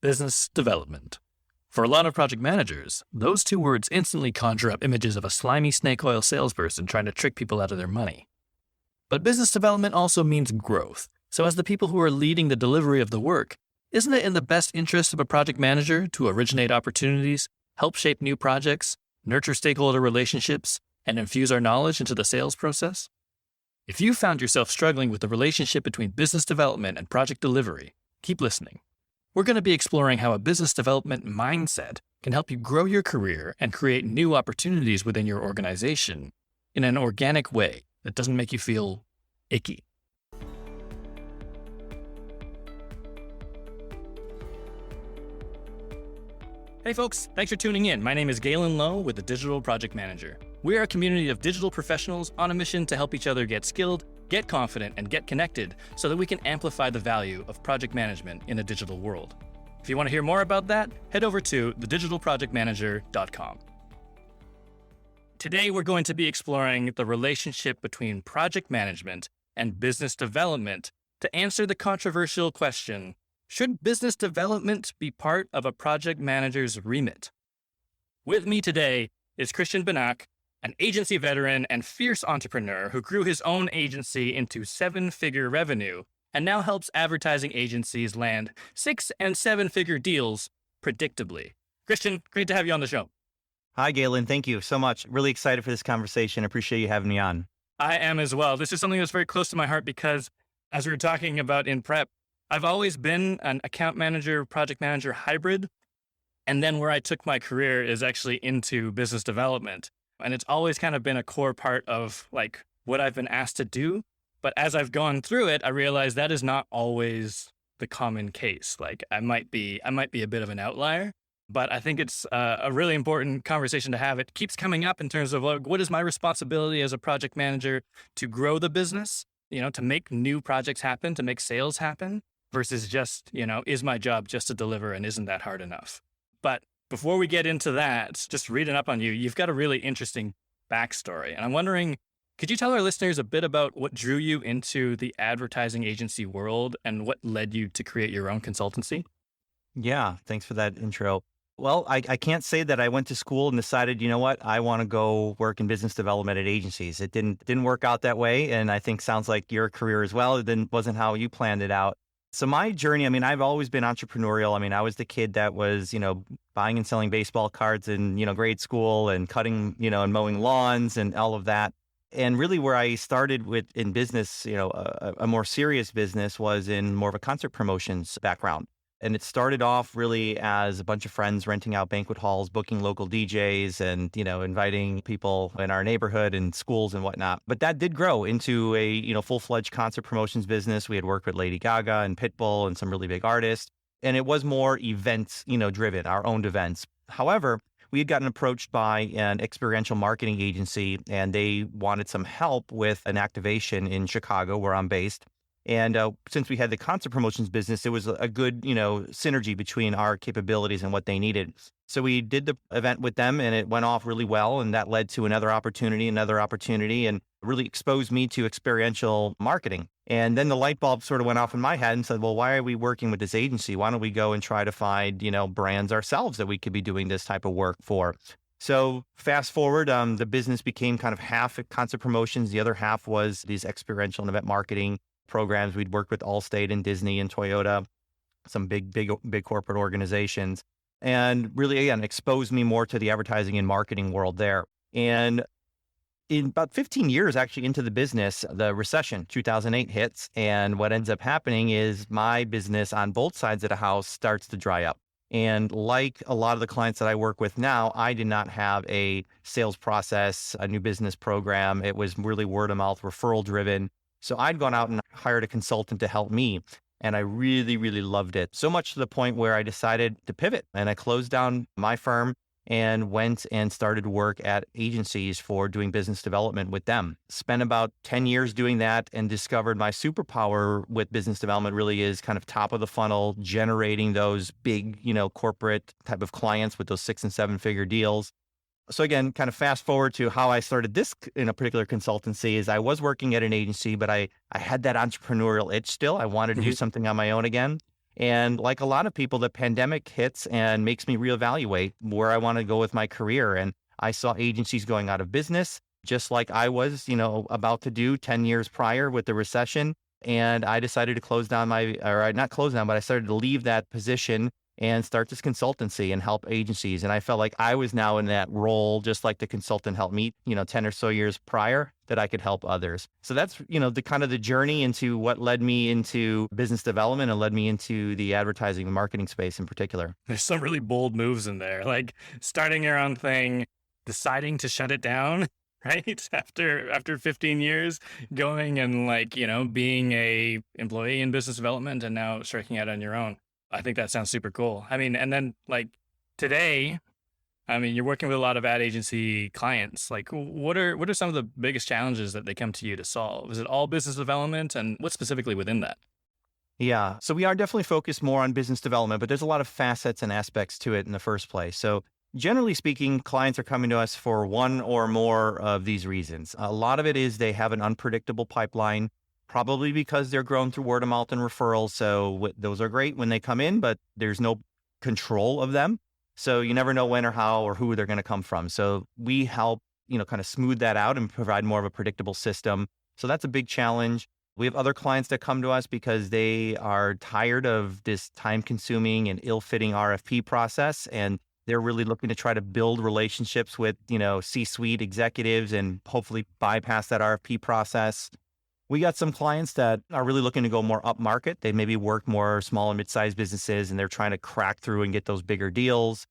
Business development. For a lot of project managers, those two words instantly conjure up images of a slimy snake oil salesperson trying to trick people out of their money. But business development also means growth. So as the people who are leading the delivery of the work, isn't it in the best interest of a project manager to originate opportunities, help shape new projects, nurture stakeholder relationships, and infuse our knowledge into the sales process? If you found yourself struggling with the relationship between business development and project delivery, keep listening. We're going to be exploring how a business development mindset can help you grow your career and create new opportunities within your organization in an organic way that doesn't make you feel icky. Hey folks, thanks for tuning in. My name is Galen Low with the Digital Project Manager. We are a community of digital professionals on a mission to help each other get skilled, get confident, and get connected so that we can amplify the value of project management in a digital world. If you want to hear more about that, head over to thedigitalprojectmanager.com. Today, we're going to be exploring the relationship between project management and business development to answer the controversial question, should business development be part of a project manager's remit? With me today is Christian Banach, an agency veteran and fierce entrepreneur who grew his own agency into 7-figure revenue and now helps advertising agencies land 6- and 7-figure deals predictably. Christian, great to have you on the show. Hi, Galen. Thank you so much. Really excited for this conversation. Appreciate you having me on. I am as well. This is something that's very close to my heart because, as we were talking about in prep, I've always been an account manager, project manager hybrid. And then where I took my career is actually into business development. And it's always kind of been a core part of like what I've been asked to do. But as I've gone through it, I realized that is not always the common case. Like I might be a bit of an outlier, but I think it's a really important conversation to have. It keeps coming up in terms of like, what is my responsibility as a project manager to grow the business, to make new projects happen, to make sales happen versus just, is my job just to deliver and isn't that hard enough? But before we get into that, just reading up on you, you've got a really interesting backstory. And I'm wondering, could you tell our listeners a bit about what drew you into the advertising agency world and what led you to create your own consultancy? Yeah, thanks for that intro. Well, I can't say that I went to school and decided, I want to go work in business development at agencies. It didn't work out that way. And I think sounds like your career as well. It wasn't how you planned it out. So my journey, I've always been entrepreneurial. I was the kid that was, buying and selling baseball cards in, grade school and cutting, and mowing lawns and all of that. And really where I started in business, a more serious business was in more of a concert promotions background. And it started off really as a bunch of friends renting out banquet halls, booking local DJs and, inviting people in our neighborhood and schools and whatnot. But that did grow into a, full-fledged concert promotions business. We had worked with Lady Gaga and Pitbull and some really big artists. And it was more events, driven, our own events. However, we had gotten approached by an experiential marketing agency and they wanted some help with an activation in Chicago where I'm based. And since we had the concert promotions business, it was a good, synergy between our capabilities and what they needed. So we did the event with them and it went off really well. And that led to another opportunity, and really exposed me to experiential marketing. And then the light bulb sort of went off in my head and said, well, why are we working with this agency? Why don't we go and try to find, brands ourselves that we could be doing this type of work for? So fast forward, the business became kind of half concert promotions. The other half was these experiential and event marketing programs. We'd worked with Allstate and Disney and Toyota, some big corporate organizations, and really, again, exposed me more to the advertising and marketing world there. And in about 15 years actually into the business, the recession, 2008 hits. And what ends up happening is my business on both sides of the house starts to dry up. And like a lot of the clients that I work with now, I did not have a sales process, a new business program. It was really word of mouth, referral driven. So I'd gone out and hired a consultant to help me. And I really, really loved it. So much to the point where I decided to pivot and I closed down my firm and went and started work at agencies for doing business development with them. Spent about 10 years doing that and discovered my superpower with business development really is kind of top of the funnel, generating those big, corporate type of clients with those 6- and 7-figure deals. So again, kind of fast forward to how I started this in a particular consultancy is I was working at an agency, but I had that entrepreneurial itch still. I wanted to do something on my own again. And like a lot of people, the pandemic hits and makes me reevaluate where I want to go with my career. And I saw agencies going out of business, just like I was, about to do 10 years prior with the recession. And I decided to close down or not close down, but I started to leave that position and start this consultancy and help agencies. And I felt like I was now in that role, just like the consultant helped me, 10 or so years prior, that I could help others. So that's, the kind of the journey into what led me into business development and led me into the advertising and marketing space in particular. There's some really bold moves in there, like starting your own thing, deciding to shut it down, right? After 15 years, going and being a employee in business development and now striking out on your own. I think that sounds super cool. I mean, and then today, you're working with a lot of ad agency clients. Like, what are some of the biggest challenges that they come to you to solve? Is it all business development, and what specifically within that? Yeah. So we are definitely focused more on business development, but there's a lot of facets and aspects to it in the first place. So generally speaking, clients are coming to us for one or more of these reasons. A lot of it is they have an unpredictable pipeline, probably because they're grown through word of mouth and referrals. So those are great when they come in, but there's no control of them. So you never know when or how or who they're going to come from. So we help, kind of smooth that out and provide more of a predictable system. So that's a big challenge. We have other clients that come to us because they are tired of this time-consuming and ill-fitting RFP process, and they're really looking to try to build relationships with, C-suite executives and hopefully bypass that RFP process. We got some clients that are really looking to go more upmarket. They maybe work more small and mid-sized businesses, and they're trying to crack through and get those bigger deals.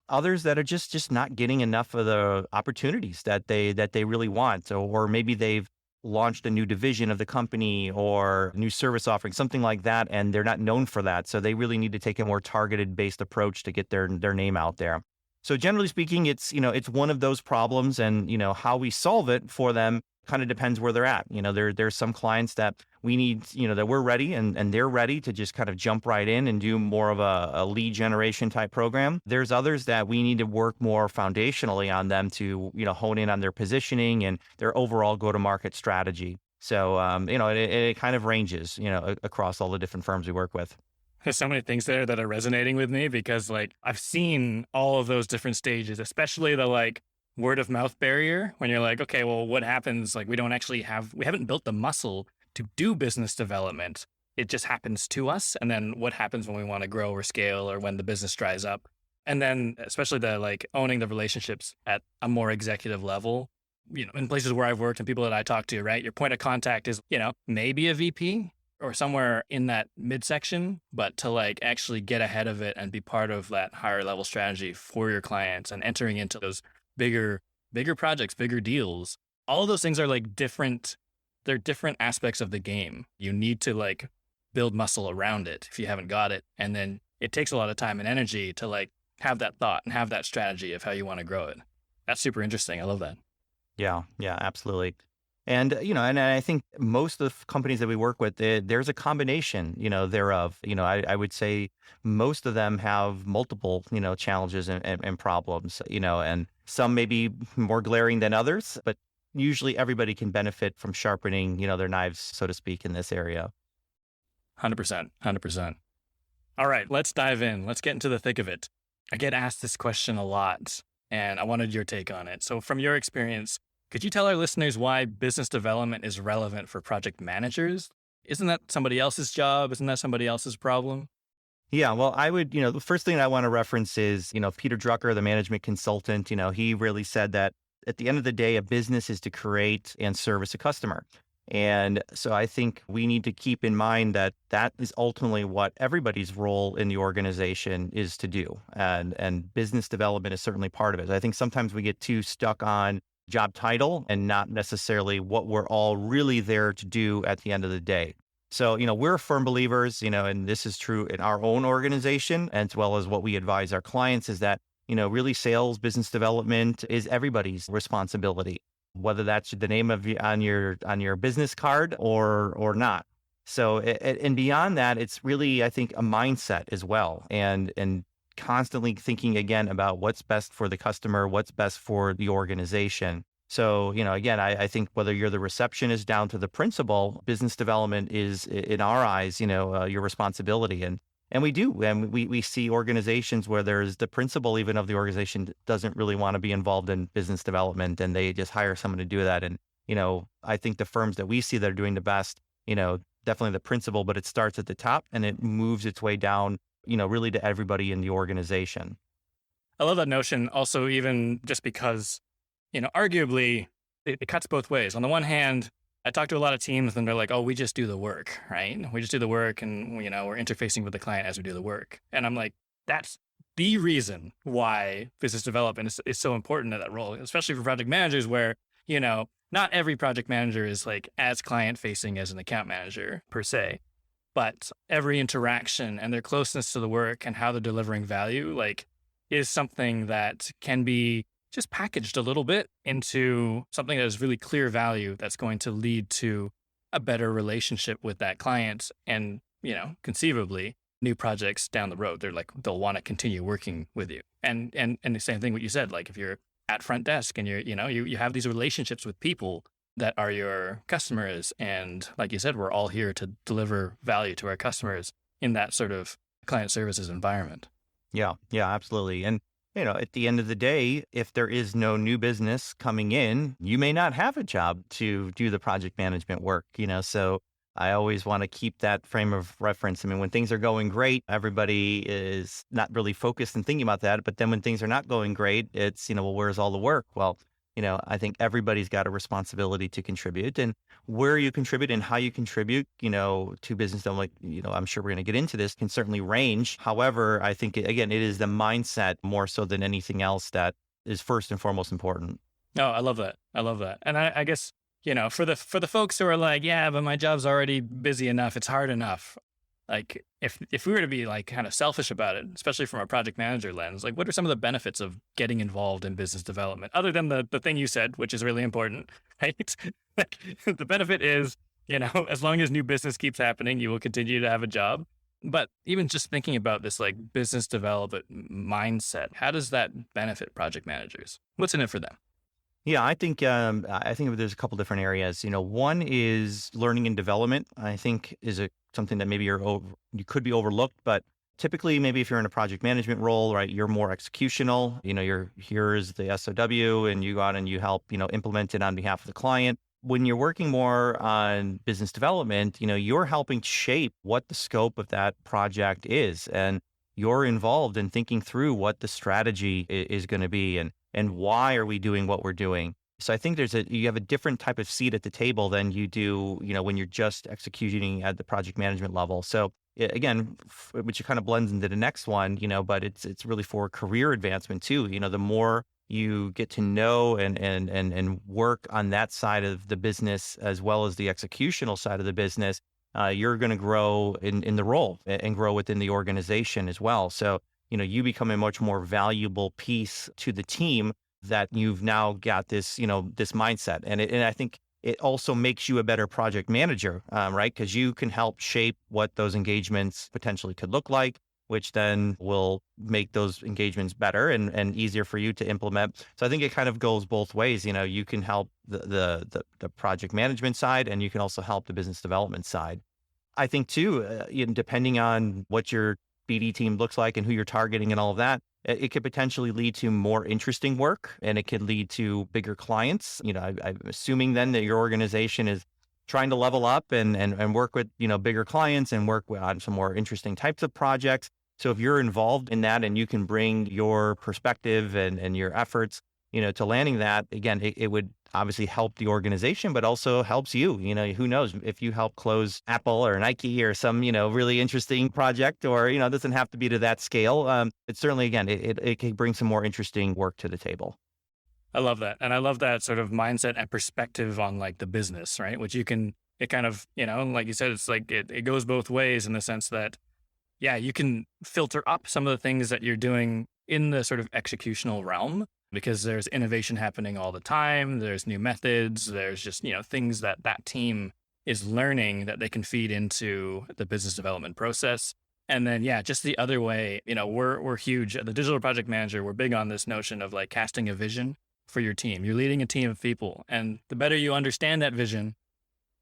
Others that are just not getting enough of the opportunities that they really want, or maybe they've launched a new division of the company or new service offering, something like that, and they're not known for that. So they really need to take a more targeted based approach to get their name out there. So generally speaking, it's one of those problems, and how we solve it for them kind of depends where they're at. There's some clients that we need, that we're ready and they're ready to just kind of jump right in and do more of a lead generation type program. There's others that we need to work more foundationally on them to, hone in on their positioning and their overall go-to-market strategy. So, it kind of ranges, across all the different firms we work with. There's so many things there that are resonating with me because I've seen all of those different stages, especially the word of mouth barrier when you're like, okay, well, what happens? We haven't built the muscle to do business development. It just happens to us. And then what happens when we want to grow or scale or when the business dries up? And then especially the owning the relationships at a more executive level, in places where I've worked and people that I talk to, right? Your point of contact is, maybe a VP or somewhere in that midsection, but to actually get ahead of it and be part of that higher level strategy for your clients and entering into those bigger projects, bigger deals. All of those things are different. They're different aspects of the game. You need to build muscle around it if you haven't got it. And then it takes a lot of time and energy to have that thought and have that strategy of how you want to grow it. That's super interesting. I love that. Yeah, absolutely. And, and I think most of the companies that we work with, there's a combination, thereof. I would say most of them have multiple, challenges and problems, and some may be more glaring than others, but usually everybody can benefit from sharpening, their knives, so to speak, in this area. 100%. All right, let's dive in. Let's get into the thick of it. I get asked this question a lot, and I wanted your take on it. So from your experience, could you tell our listeners why business development is relevant for project managers? Isn't that somebody else's job? Isn't that somebody else's problem? Yeah, well, I would, the first thing I want to reference is, Peter Drucker, the management consultant, he really said that at the end of the day, a business is to create and service a customer. And so I think we need to keep in mind that that is ultimately what everybody's role in the organization is to do. And business development is certainly part of it. I think sometimes we get too stuck on job title and not necessarily what we're all really there to do at the end of the day. So, we're firm believers, and this is true in our own organization, as well as what we advise our clients, is that, really sales, business development is everybody's responsibility, whether that's the name of on your business card or not. So, and beyond that, it's really, I think, a mindset as well, and constantly thinking again about what's best for the customer, what's best for the organization. So, again, I think whether you're the receptionist down to the principal, business development is, in our eyes, your responsibility. And And we do. And we see organizations where there's the principal even of the organization doesn't really want to be involved in business development and they just hire someone to do that. And, I think the firms that we see that are doing the best, definitely the principal, but it starts at the top and it moves its way down, really to everybody in the organization. I love that notion also, even just because, arguably it cuts both ways. On the one hand, I talk to a lot of teams and they're like, oh, we just do the work, right? We just do the work and, we're interfacing with the client as we do the work. And I'm like, that's the reason why business development is so important in that role, especially for project managers where, not every project manager is like as client facing as an account manager per se, but every interaction and their closeness to the work and how they're delivering value, like, is something that can be just packaged a little bit into something that is really clear value that's going to lead to a better relationship with that client and, conceivably new projects down the road. They'll want to continue working with you. And the same thing what you said, like if you're at front desk and you have these relationships with people that are your customers. And like you said, we're all here to deliver value to our customers in that sort of client services environment. Yeah, absolutely. And, at the end of the day, if there is no new business coming in, you may not have a job to do the project management work, so I always want to keep that frame of reference. I mean, when things are going great, everybody is not really focused and thinking about that. But then when things are not going great, it's, well, where's all the work? Well, I think everybody's got a responsibility to contribute, and where you contribute and how you contribute, to business development, I'm sure we're going to get into this, can certainly range. However, I think, again, it is the mindset more so than anything else that is first and foremost important. Oh, I love that. And I guess, for the folks who are like, yeah, but my job's already busy enough. It's hard enough. Like if we were to be like kind of selfish about it, especially from a project manager lens, like what are some of the benefits of getting involved in business development other than the thing you said, which is really important, right? The benefit is, as long as new business keeps happening, you will continue to have a job. But even just thinking about this like business development mindset, how does that benefit project managers? What's in it for them? Yeah, I think there's a couple different areas. One is learning and development. I think is something that maybe you could be overlooked, but typically maybe if you're in a project management role, right, you're more executional. Here's the SOW, and you go out and you help implement it on behalf of the client. When you're working more on business development, you're helping shape what the scope of that project is, and you're involved in thinking through what the strategy is going to be and why are we doing what we're doing. So I think you have a different type of seat at the table than you do, when you're just executing at the project management level. So again, which kind of blends into the next one, but it's really for career advancement too. The more you get to know and work on that side of the business as well as the executional side of the business, you're going to grow in the role and grow within the organization as well. So, you become a much more valuable piece to the team that you've now got this, this mindset. And I think it also makes you a better project manager, right? Because you can help shape what those engagements potentially could look like, which then will make those engagements better and easier for you to implement. So I think it kind of goes both ways. You can help the project management side, and you can also help the business development side. I think too, depending on what your BD team looks like and who you're targeting and all of that, it could potentially lead to more interesting work, and it could lead to bigger clients. I'm assuming then that your organization is trying to level up and work with, bigger clients and work on some more interesting types of projects. So if you're involved in that and you can bring your perspective and your efforts, to landing that, again, it would obviously help the organization, but also helps you. Who knows if you help close Apple or Nike or some, really interesting project, or, it doesn't have to be to that scale. It's certainly, again, it can bring some more interesting work to the table. I love that. And I love that sort of mindset and perspective on like the business, right? Which it kind of, like you said, it's like it goes both ways in the sense that, yeah, you can filter up some of the things that you're doing in the sort of executional realm because there's innovation happening all the time. There's new methods. There's just, things that team is learning that they can feed into the business development process. And then, yeah, just the other way, we're huge. The digital project manager, we're big on this notion of like casting a vision for your team. You're leading a team of people, and the better you understand that vision,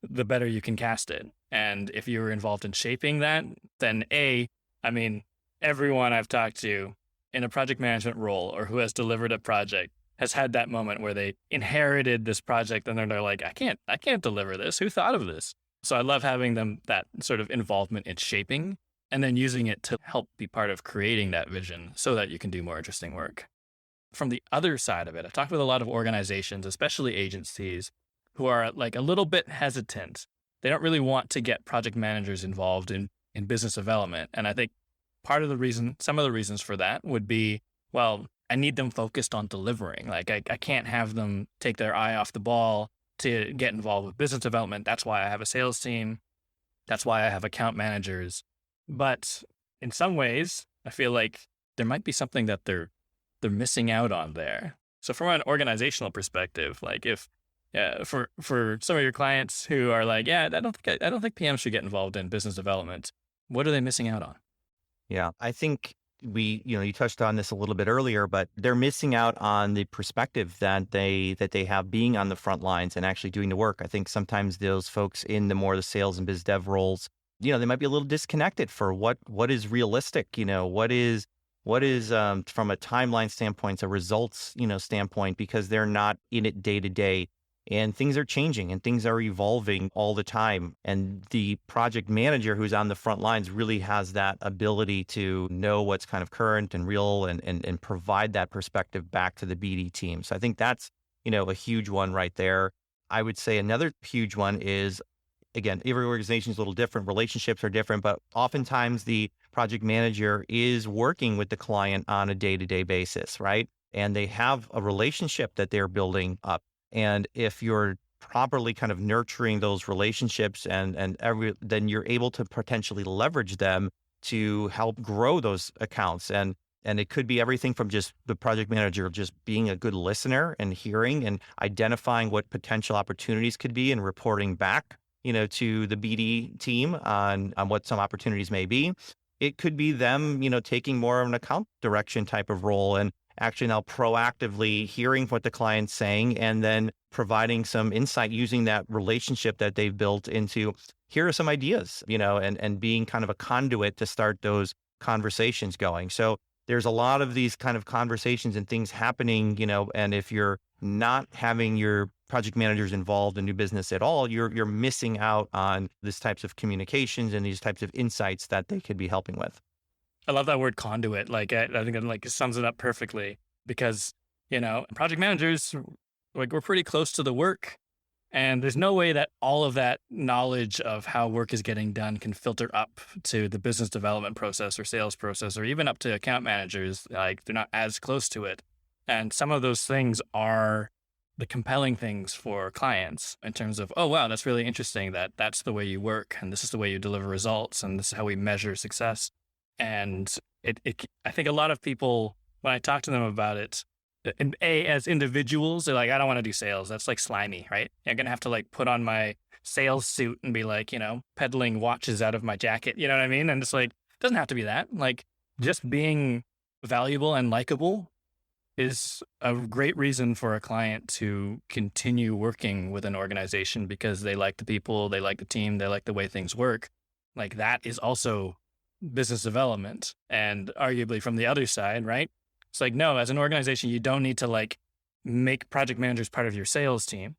the better you can cast it. And if you're involved in shaping that, then A, I mean, everyone I've talked to in a project management role or who has delivered a project has had that moment where they inherited this project and then they're like, I can't deliver this. Who thought of this? So I love having them that sort of involvement in shaping and then using it to help be part of creating that vision so that you can do more interesting work. From the other side of it, I've talked with a lot of organizations, especially agencies, who are like a little bit hesitant. They don't really want to get project managers involved in business development. And I think some of the reasons for that would be, well, I need them focused on delivering. Like I can't have them take their eye off the ball to get involved with business development. That's why I have a sales team. That's why I have account managers. But in some ways, I feel like there might be something that they're missing out on there. So from an organizational perspective, like if for some of your clients who are like, yeah, I don't think PMs should get involved in business development, what are they missing out on? Yeah, I think you touched on this a little bit earlier, but they're missing out on the perspective that they have being on the front lines and actually doing the work. I think sometimes those folks in the sales and biz dev roles, they might be a little disconnected for what is realistic, what is from a timeline standpoint, a results, standpoint, because they're not in it day to day. And things are changing and things are evolving all the time. And the project manager who's on the front lines really has that ability to know what's kind of current and real and provide that perspective back to the BD team. So I think that's, a huge one right there. I would say another huge one is, again, every organization is a little different. Relationships are different, but oftentimes the project manager is working with the client on a day-to-day basis, right? And they have a relationship that they're building up. And if you're properly kind of nurturing those relationships then you're able to potentially leverage them to help grow those accounts. And it could be everything from just the project manager just being a good listener and hearing and identifying what potential opportunities could be and reporting back, to the BD team on what some opportunities may be. It could be them, taking more of an account direction type of role and actually now proactively hearing what the client's saying and then providing some insight using that relationship that they've built into, here are some ideas, and being kind of a conduit to start those conversations going. So there's a lot of these kind of conversations and things happening, and if you're not having your project managers involved in new business at all, you're missing out on these types of communications and these types of insights that they could be helping with. I love that word conduit. Like I think it like sums it up perfectly because, project managers, like we're pretty close to the work and there's no way that all of that knowledge of how work is getting done can filter up to the business development process or sales process or even up to account managers. Like they're not as close to it. And some of those things are the compelling things for clients in terms of, oh, wow, that's really interesting that that's the way you work and this is the way you deliver results and this is how we measure success. And I think a lot of people, when I talk to them about it, and as individuals, they're like, I don't want to do sales. That's like slimy, right? I'm going to have to like put on my sales suit and be like, peddling watches out of my jacket. You know what I mean? And it's like, it doesn't have to be that. Like just being valuable and likable is a great reason for a client to continue working with an organization because they like the people, they like the team, they like the way things work. Like that is also business development. And arguably from the other side, right? It's like, no, as an organization, you don't need to like make project managers part of your sales team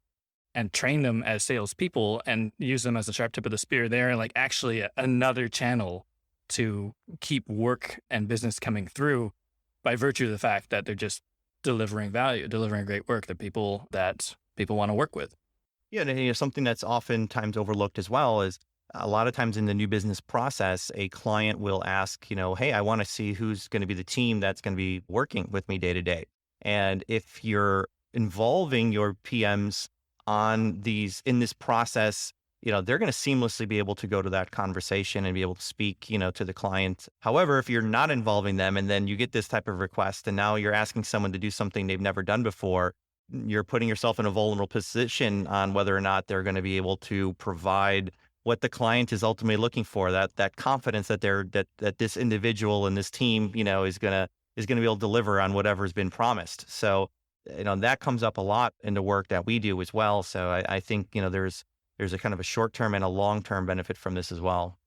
and train them as salespeople and use them as the sharp tip of the spear. They're like actually another channel to keep work and business coming through by virtue of the fact that they're just delivering value, delivering great work that people want to work with. Yeah, and something that's oftentimes overlooked as well is a lot of times in the new business process, a client will ask, hey, I want to see who's going to be the team that's going to be working with me day to day. And if you're involving your PMs in this process, they're going to seamlessly be able to go to that conversation and be able to speak, to the client. However, if you're not involving them and then you get this type of request and now you're asking someone to do something they've never done before, you're putting yourself in a vulnerable position on whether or not they're going to be able to provide what the client is ultimately looking for, that confidence that that this individual and this team, is going to be able to deliver on whatever's been promised. So, that comes up a lot in the work that we do as well. So I think, there's a kind of a short-term and a long-term benefit from this as well.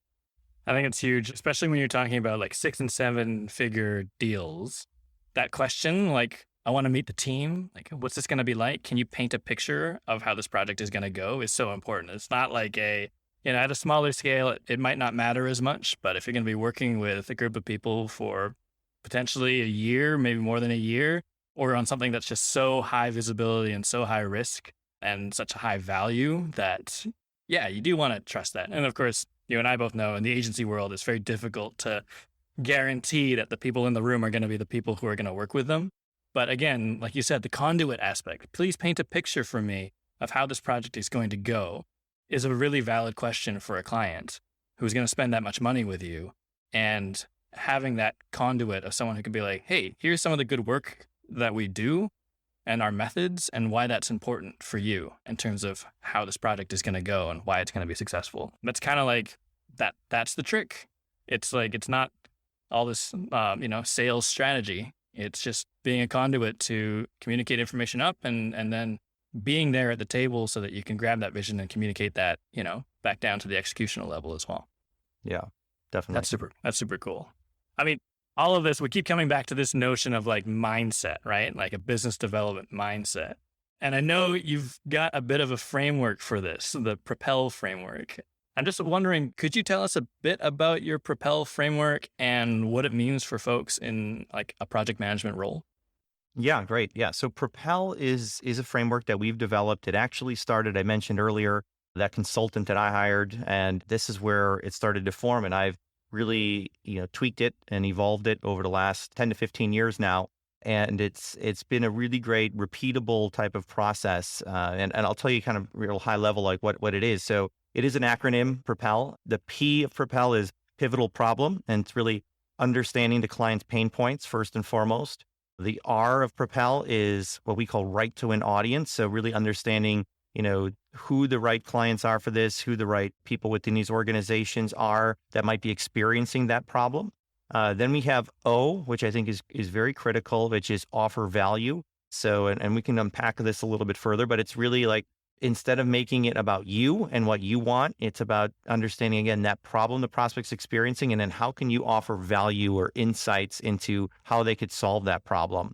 I think it's huge, especially when you're talking about like 6 and 7 figure deals. That question, like, I want to meet the team. Like, what's this going to be like? Can you paint a picture of how this project is going to go? Is so important. It's not like at a smaller scale, it might not matter as much. But if you're going to be working with a group of people for potentially a year, maybe more than a year, or on something that's just so high visibility and so high risk and such a high value that, yeah, you do want to trust that. And of course, you and I both know in the agency world, it's very difficult to guarantee that the people in the room are going to be the people who are going to work with them. But again, like you said, the conduit aspect, please paint a picture for me of how this project is going to go, is a really valid question for a client who's going to spend that much money with you. And having that conduit of someone who can be like, hey, here's some of the good work that we do and our methods and why that's important for you in terms of how this project is going to go and why it's going to be successful. That's kind of like that's the trick. It's like, it's not all this, sales strategy. It's just being a conduit to communicate information up and then being there at the table so that you can grab that vision and communicate that, back down to the executional level as well. Yeah, definitely. That's super cool. I mean, all of this, we keep coming back to this notion of like mindset, right? Like a business development mindset. And I know you've got a bit of a framework for this, the Propel framework. I'm just wondering, could you tell us a bit about your Propel framework and what it means for folks in like a project management role? Yeah, great. Yeah. So Propel is a framework that we've developed. It actually started, I mentioned earlier, that consultant that I hired, and this is where it started to form. And I've really, tweaked it and evolved it over the last 10 to 15 years now. And it's been a really great, repeatable type of process. And I'll tell you kind of real high level, like what it is. So it is an acronym, Propel. The P of Propel is pivotal problem, and it's really understanding the client's pain points first and foremost. The R of Propel is what we call right to an audience. So really understanding, who the right clients are for this, who the right people within these organizations are that might be experiencing that problem. Then we have O, which I think is very critical, which is offer value. So, and we can unpack this a little bit further, but it's really like, instead of making it about you and what you want, it's about understanding, again, that problem the prospect's experiencing, and then how can you offer value or insights into how they could solve that problem.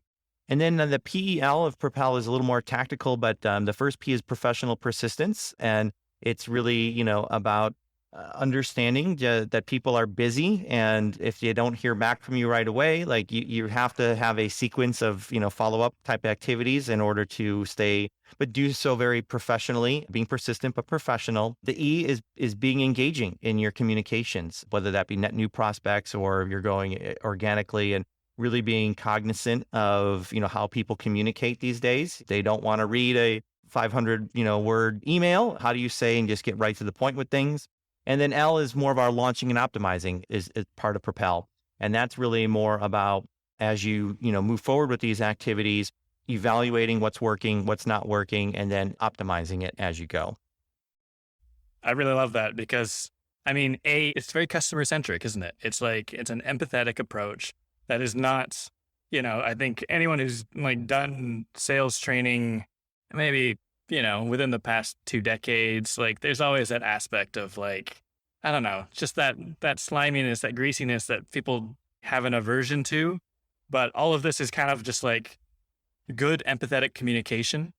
And then the PEL of Propel is a little more tactical, but the first P is professional persistence. And it's really, about understanding that people are busy. And if you don't hear back from you right away, like you have to have a sequence of, follow-up type activities in order to stay, but do so very professionally, being persistent, but professional. The E is being engaging in your communications, whether that be net new prospects or you're going organically, and really being cognizant of, how people communicate these days. They don't want to read a 500, word email. How do you say and just get right to the point with things? And then L is more of our launching and optimizing is part of Propel. And that's really more about, as you, move forward with these activities, evaluating what's working, what's not working, and then optimizing it as you go. I really love that because, it's very customer centric, isn't it? It's like, it's an empathetic approach that is not, I think anyone who's like done sales training, maybe, within the past 2 decades, like there's always that aspect of like, I don't know, just that sliminess, that greasiness that people have an aversion to. But all of this is kind of just like good empathetic communication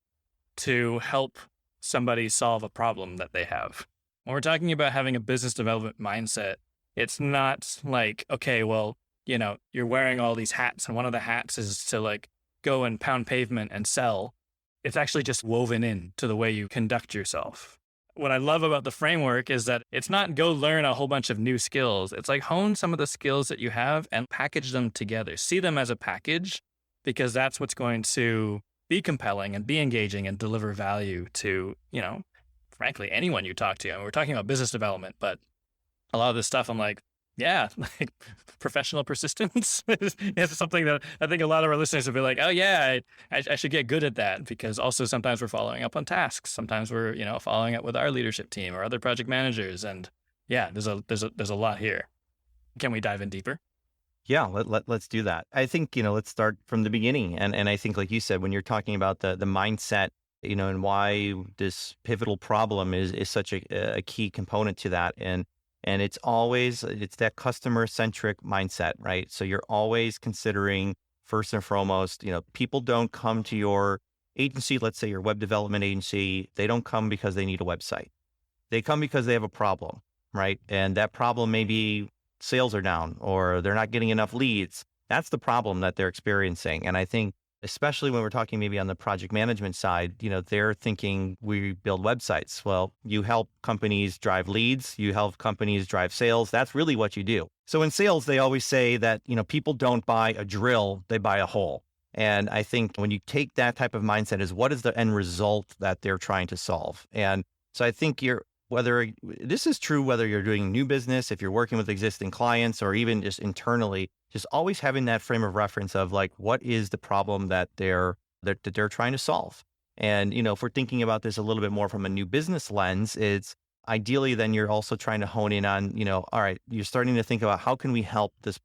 to help somebody solve a problem that they have. When we're talking about having a business development mindset, it's not like, okay, well, you're wearing all these hats and one of the hats is to like go and pound pavement and sell. It's actually just woven in to the way you conduct yourself. What I love about the framework is that it's not go learn a whole bunch of new skills. It's like hone some of the skills that you have and package them together. See them as a package, because that's what's going to be compelling and be engaging and deliver value to, frankly, anyone you talk to. And we're talking about business development, but a lot of this stuff, I'm like, yeah, like professional persistence is something that I think a lot of our listeners will be like, oh yeah, I should get good at that, because also sometimes we're following up on tasks. Sometimes we're, following up with our leadership team or other project managers. And yeah, there's a lot here. Can we dive in deeper? Yeah, let's do that. I think, let's start from the beginning. And I think, like you said, when you're talking about the mindset, and why this pivotal problem is such a key component to that. And And it's that customer centric mindset, right? So you're always considering first and foremost, people don't come to your agency, let's say your web development agency, they don't come because they need a website. They come because they have a problem, right? And that problem may be sales are down or they're not getting enough leads. That's the problem that they're experiencing. And I think, especially when we're talking maybe on the project management side, they're thinking we build websites. Well, you help companies drive leads, you help companies drive sales. That's really what you do. So in sales, they always say that, people don't buy a drill, they buy a hole. And I think when you take that type of mindset is what is the end result that they're trying to solve? And so I think whether this is true, whether you're doing new business, if you're working with existing clients, or even just internally, just always having that frame of reference of like, what is the problem that they're trying to solve? And, if we're thinking about this a little bit more from a new business lens, it's ideally then you're also trying to hone in on, all right, you're starting to think about how can we help this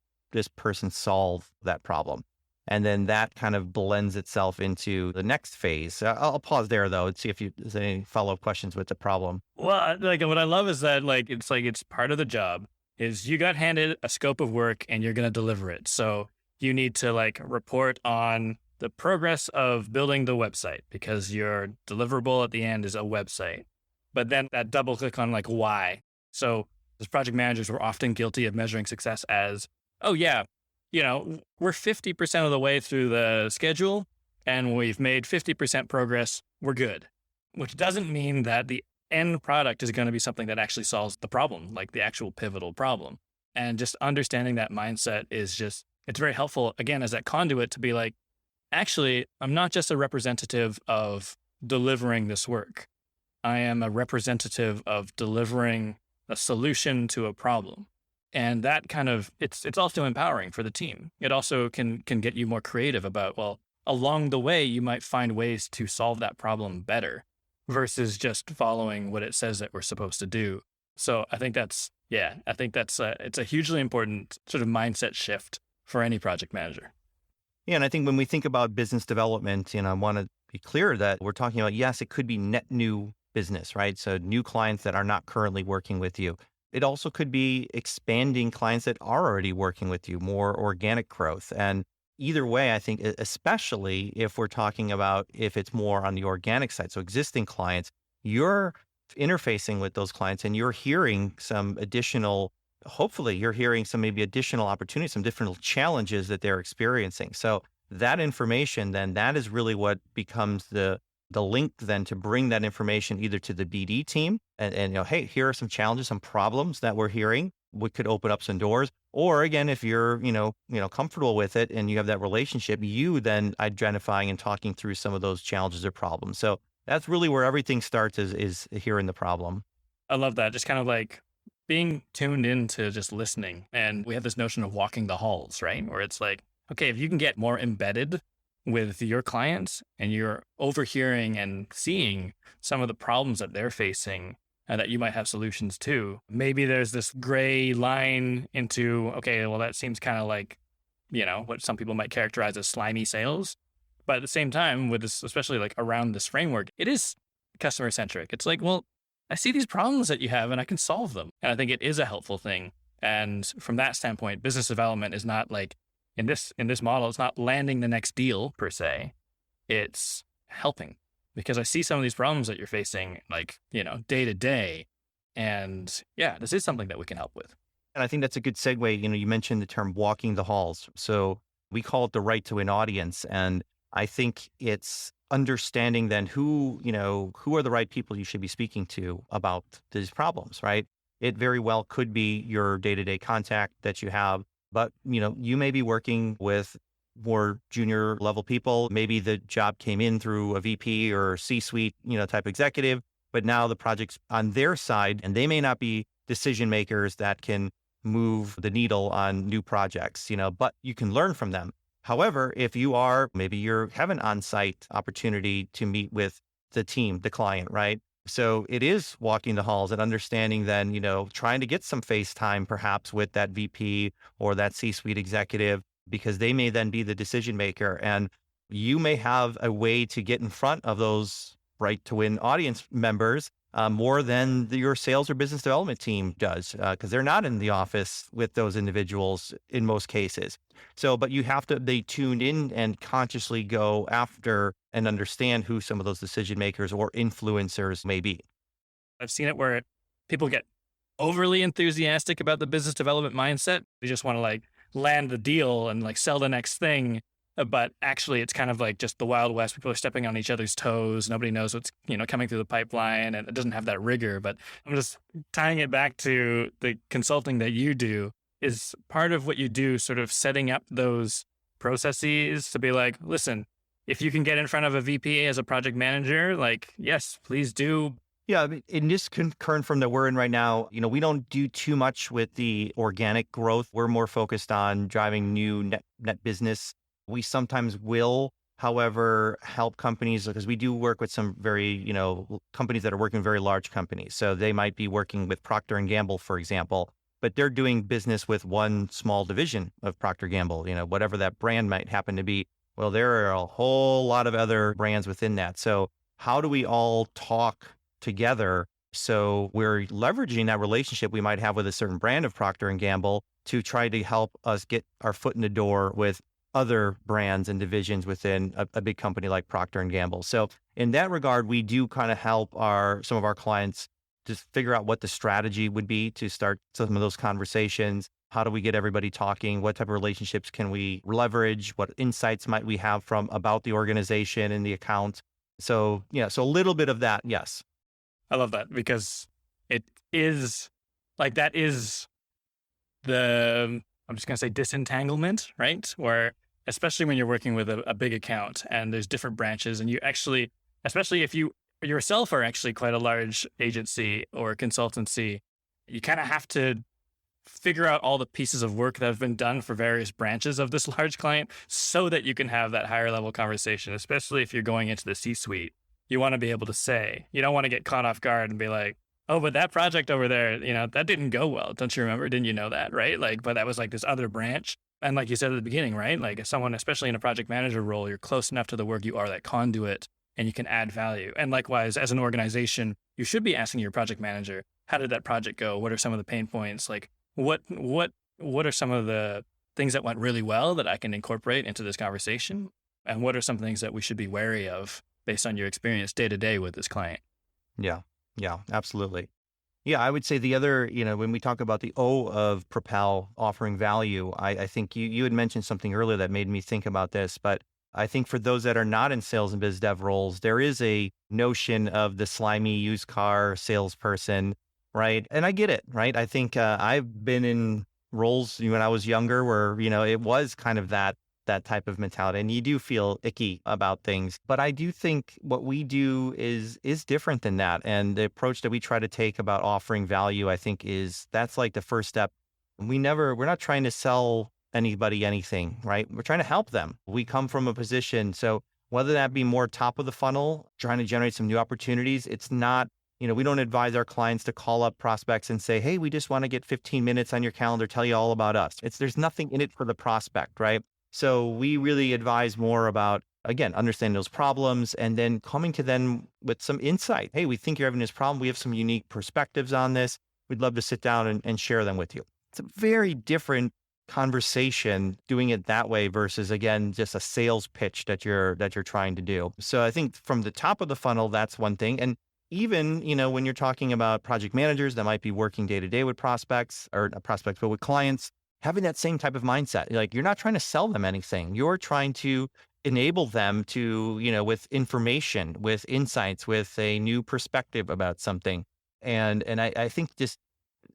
person solve that problem? And then that kind of blends itself into the next phase. I'll pause there though and see if there's any follow-up questions with the problem. Well, like what I love is that it's part of the job is you got handed a scope of work and you're going to deliver it. So you need to report on the progress of building the website because your deliverable at the end is a website. But then that double click on why. So as project managers, we're often guilty of measuring success as, oh yeah, we're 50% of the way through the schedule and we've made 50% progress. We're good, which doesn't mean that the end product is going to be something that actually solves the problem, like the actual pivotal problem. And just understanding that mindset it's very helpful, again, as that conduit to be like, actually, I'm not just a representative of delivering this work. I am a representative of delivering a solution to a problem. And that it's also empowering for the team. It also can get you more creative about, well, along the way, you might find ways to solve that problem better versus just following what it says that we're supposed to do. So I think it's a hugely important sort of mindset shift for any project manager. Yeah. And I think when we think about business development, I want to be clear that we're talking about, yes, it could be net new business, right? So new clients that are not currently working with you. It also could be expanding clients that are already working with you, more organic growth. And either way, I think, especially if we're talking about if it's more on the organic side, so existing clients, you're interfacing with those clients and you're hearing hopefully you're hearing some maybe additional opportunities, some different challenges that they're experiencing. So that information, then that is really what becomes the link then to bring that information either to the BD team and hey, here are some challenges, some problems that we're hearing. We could open up some doors. Or again, if you're, comfortable with it and you have that relationship, you then identifying and talking through some of those challenges or problems. So that's really where everything starts is hearing the problem. I love that. Just kind of being tuned into just listening. And we have this notion of walking the halls, right? Where it's okay, if you can get more embedded with your clients and you're overhearing and seeing some of the problems that they're facing and that you might have solutions to, maybe there's this gray line into, okay, well, that seems kind of what some people might characterize as slimy sales. But at the same time, with this, especially around this framework, it is customer centric. It's well, I see these problems that you have and I can solve them. And I think it is a helpful thing. And from that standpoint, business development is not in this model, it's not landing the next deal per se. It's helping because I see some of these problems that you're facing, day to day. And yeah, this is something that we can help with. And I think that's a good segue. You mentioned the term walking the halls. So we call it the right to win audience. And I think it's understanding then who are the right people you should be speaking to about these problems, right? It very well could be your day-to-day contact that you have. But, you may be working with more junior level people. Maybe the job came in through a VP or C-suite, type executive, but now the project's on their side and they may not be decision makers that can move the needle on new projects, but you can learn from them. However, if you have an on-site opportunity to meet with the team, the client, right? So it is walking the halls and understanding then, trying to get some face time perhaps with that VP or that C-suite executive, because they may then be the decision maker. And you may have a way to get in front of those right to win audience members more than your sales or business development team does, because they're not in the office with those individuals in most cases. So, but you have to, they tune in and consciously go after and understand who some of those decision makers or influencers may be. I've seen it where people get overly enthusiastic about the business development mindset. They just want to like land the deal and like sell the next thing. But actually, it's kind of like just the Wild West. People are stepping on each other's toes. Nobody knows what's, coming through the pipeline, and it doesn't have that rigor. But I'm just tying it back to the consulting that you do. Is part of what you do sort of setting up those processes to be like, listen, if you can get in front of a VP as a project manager, like, yes, please do. Yeah, I mean, in this current firm that we're in right now, we don't do too much with the organic growth. We're more focused on driving new net business. We sometimes will, however, help companies because we do work with some very, companies that are working with very large companies. So they might be working with Procter and Gamble, for example, but they're doing business with one small division of Procter Gamble, whatever that brand might happen to be. Well, there are a whole lot of other brands within that. So how do we all talk together? So we're leveraging that relationship we might have with a certain brand of Procter and Gamble to try to help us get our foot in the door with other brands and divisions within a big company like Procter and Gamble. So in that regard, we do kind of help some of our clients just figure out what the strategy would be to start some of those conversations. How do we get everybody talking? What type of relationships can we leverage? What insights might we have about the organization and the account? So so a little bit of that, yes. I love that because it is like that is I'm just going to say disentanglement, right? Where especially when you're working with a big account and there's different branches and you actually, especially if you yourself are actually quite a large agency or consultancy, you kind of have to figure out all the pieces of work that have been done for various branches of this large client so that you can have that higher level conversation, especially if you're going into the C-suite. You want to be able to say, you don't want to get caught off guard and be like, oh, but that project over there, that didn't go well. Don't you remember? Didn't you know that? Right? Like, but that was like this other branch. And like you said at the beginning, right? Like if someone, especially in a project manager role, you're close enough to the work, you are that conduit and you can add value. And likewise, as an organization, you should be asking your project manager, how did that project go? What are some of the pain points? Like what are some of the things that went really well that I can incorporate into this conversation? And what are some things that we should be wary of based on your experience day to day with this client? Yeah, absolutely. Yeah, I would say the other, when we talk about the O of Propel offering value, I think you had mentioned something earlier that made me think about this, but I think for those that are not in sales and biz dev roles, there is a notion of the slimy used car salesperson, right? And I get it, right? I think I've been in roles when I was younger where, it was kind of that type of mentality and you do feel icky about things. But I do think what we do is different than that. And the approach that we try to take about offering value, I think that's like the first step. We're not trying to sell anybody anything, right? We're trying to help them. We come from a position. So whether that be more top of the funnel, trying to generate some new opportunities, it's not, we don't advise our clients to call up prospects and say, hey, we just want to get 15 minutes on your calendar, tell you all about us. There's nothing in it for the prospect, right? So we really advise more about, again, understanding those problems and then coming to them with some insight. Hey, we think you're having this problem. We have some unique perspectives on this. We'd love to sit down and share them with you. It's a very different conversation doing it that way versus, again, just a sales pitch that you're trying to do. So I think from the top of the funnel, that's one thing. And even, when you're talking about project managers that might be working day to day with prospects or not prospects, but with clients, having that same type of mindset, like you're not trying to sell them anything. You're trying to enable them to, with information, with insights, with a new perspective about something. And I think just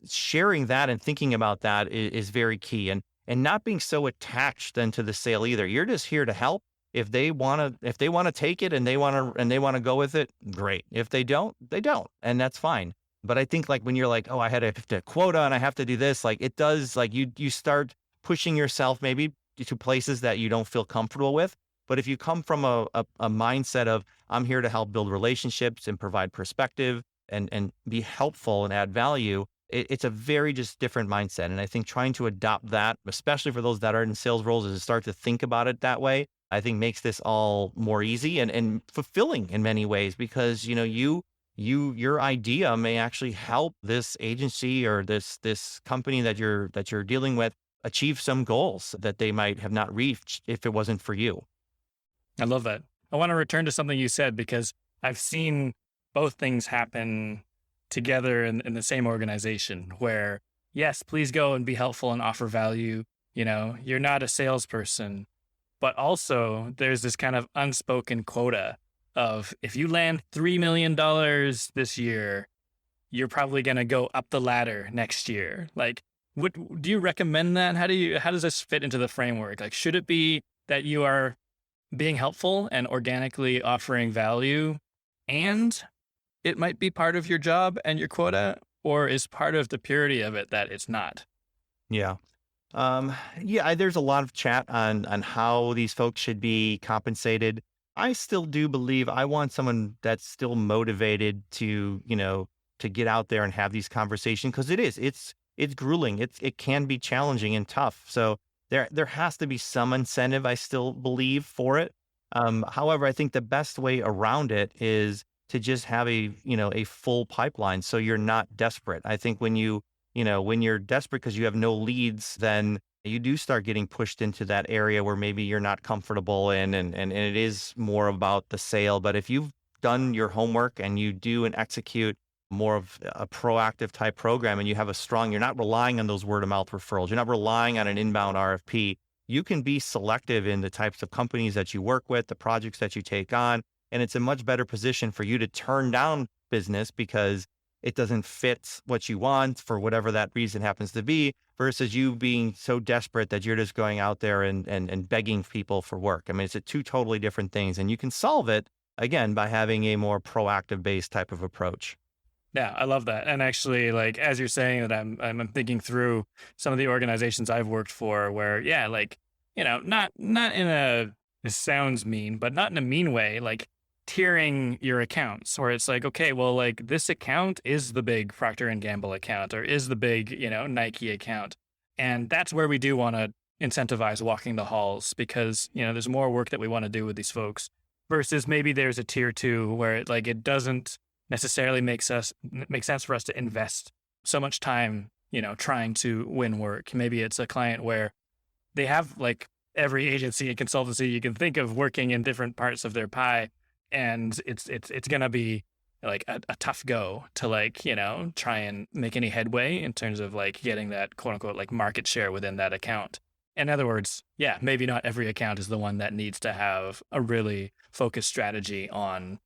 sharing that and thinking about that is very key and not being so attached then to the sale either. You're just here to help. If they want to take it and they want to go with it, great. If they don't, they don't. And that's fine. But I think like when you're like, oh, I had a quota and I have to do this, like it does, like you start pushing yourself maybe to places that you don't feel comfortable with. But if you come from a mindset of I'm here to help build relationships and provide perspective and be helpful and add value, it's a very just different mindset. And I think trying to adopt that, especially for those that are in sales roles, is to start to think about it that way, I think makes this all more easy and fulfilling in many ways because, you your idea may actually help this agency or this company that you're dealing with achieve some goals that they might have not reached if it wasn't for you. I love that. I want to return to something you said because I've seen both things happen together in the same organization where, yes, please go and be helpful and offer value. You're not a salesperson, but also there's this kind of unspoken quota of if you land $3 million this year, you're probably going to go up the ladder next year. Like, what do you recommend that? How does this fit into the framework? Like, should it be that you are being helpful and organically offering value and it might be part of your job and your quota, or is part of the purity of it that it's not? Yeah. There's a lot of chat on how these folks should be compensated. I still do believe I want someone that's still motivated to, to get out there and have these conversations because it's grueling. It can be challenging and tough. So there has to be some incentive, I still believe, for it. However, I think the best way around it is to just have a full pipeline so you're not desperate. I think when you're desperate because you have no leads, then you do start getting pushed into that area where maybe you're not comfortable in and it is more about the sale. But if you've done your homework and you do and execute more of a proactive type program and you have you're not relying on those word of mouth referrals, you're not relying on an inbound RFP, you can be selective in the types of companies that you work with, the projects that you take on. And it's a much better position for you to turn down business because it doesn't fit what you want for whatever that reason happens to be, versus you being so desperate that you're just going out there and begging people for work. I mean, it's two totally different things. And you can solve it, again, by having a more proactive based type of approach. Yeah, I love that. And actually, like as you're saying that, I'm thinking through some of the organizations I've worked for, where like not in a, this sounds mean, but not in a mean way, like tiering your accounts, where it's like, okay, well, like this account is the big Procter and Gamble account, or is the big Nike account, and that's where we do want to incentivize walking the halls because there's more work that we want to do with these folks. Versus maybe there's a tier two where it doesn't necessarily make sense for us to invest so much time, trying to win work. Maybe it's a client where they have like every agency and consultancy you can think of working in different parts of their pie. And it's going to be like a tough go to try and make any headway in terms of like getting that quote unquote like market share within that account. In other words, yeah, maybe not every account is the one that needs to have a really focused strategy on,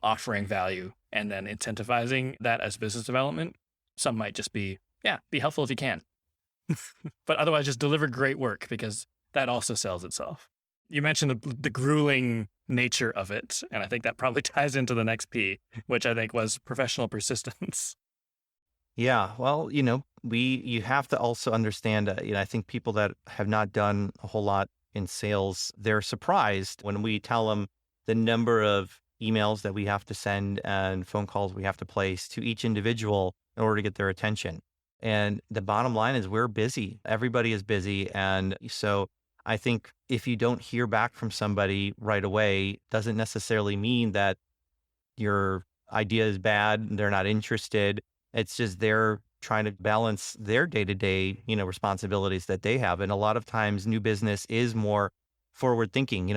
offering value and then incentivizing that as business development. Some might just be helpful if you can, but otherwise just deliver great work because that also sells itself. You mentioned the grueling nature of it, and I think that probably ties into the next P, which I think was professional persistence. Yeah, well, you have to also understand, I think people that have not done a whole lot in sales, they're surprised when we tell them the number of emails that we have to send and phone calls we have to place to each individual in order to get their attention. And the bottom line is we're busy. Everybody is busy. And so I think if you don't hear back from somebody right away, doesn't necessarily mean that your idea is bad, they're not interested. It's just they're trying to balance their day-to-day, responsibilities that they have. And a lot of times new business is more forward thinking.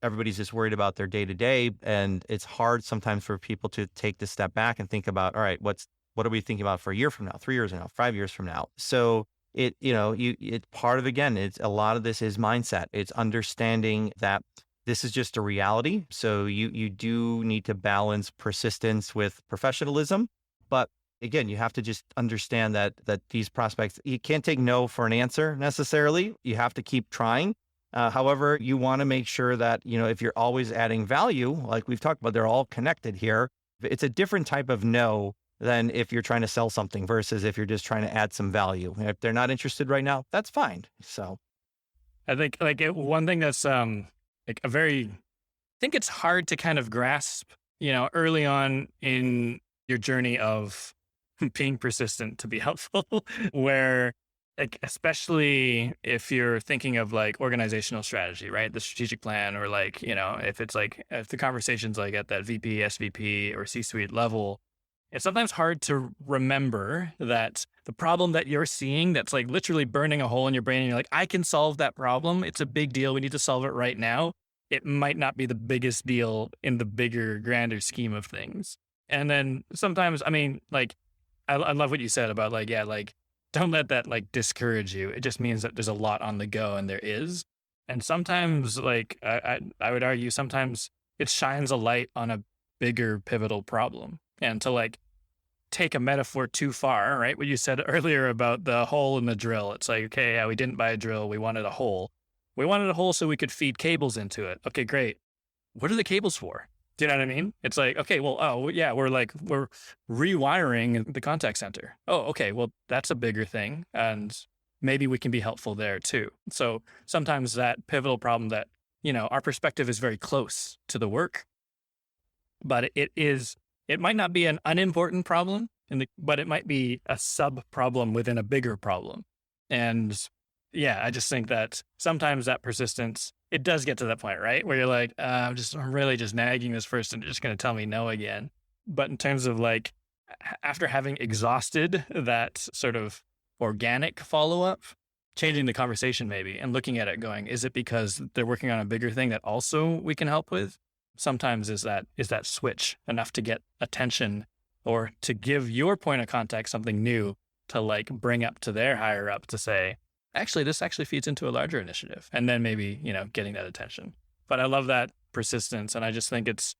Everybody's just worried about their day-to-day, and it's hard sometimes for people to take the step back and think about, all right, what are we thinking about for a year from now, 3 years from now, 5 years from now? So it's part of, again, it's a lot of this is mindset. It's understanding that this is just a reality. So you do need to balance persistence with professionalism. But again, you have to just understand that these prospects, you can't take no for an answer necessarily. You have to keep trying. However, you want to make sure that, if you're always adding value, like we've talked about, they're all connected here. It's a different type of no than if you're trying to sell something versus if you're just trying to add some value. If they're not interested right now, that's fine. So I think one thing that's I think it's hard to kind of grasp, early on in your journey of being persistent to be helpful, where like, especially if you're thinking of like organizational strategy, right? The strategic plan, or like, if it's like, if the conversation's like at that VP, SVP, or C suite level, it's sometimes hard to remember that the problem that you're seeing that's like literally burning a hole in your brain, and you're like, I can solve that problem. It's a big deal. We need to solve it right now. It might not be the biggest deal in the bigger, grander scheme of things. And then sometimes, I mean, like, I love what you said about like, yeah, like, don't let that like discourage you. It just means that there's a lot on the go, and there is. And sometimes, like, I would argue, sometimes it shines a light on a bigger pivotal problem. And to like take a metaphor too far, right? What you said earlier about the hole in the drill. It's like, okay, yeah, we didn't buy a drill. We wanted a hole. We wanted a hole so we could feed cables into it. Okay, great. What are the cables for? Do you know what I mean? It's like, okay, well, oh, yeah, we're rewiring the contact center. Oh, okay, well, that's a bigger thing. And maybe we can be helpful there too. So sometimes that pivotal problem that, our perspective is very close to the work, but it might not be an unimportant problem, but it might be a sub problem within a bigger problem. And yeah, I just think that sometimes that persistence, it does get to that point, right? Where you're like, I'm really just nagging this person. They're just going to tell me no again. But in terms of like, after having exhausted that sort of organic follow-up, changing the conversation maybe and looking at it going, is it because they're working on a bigger thing that also we can help with? Sometimes is that switch enough to get attention, or to give your point of contact something new to like bring up to their higher up to say, actually, this actually feeds into a larger initiative. And then maybe, getting that attention. But I love that persistence. And I just think it's,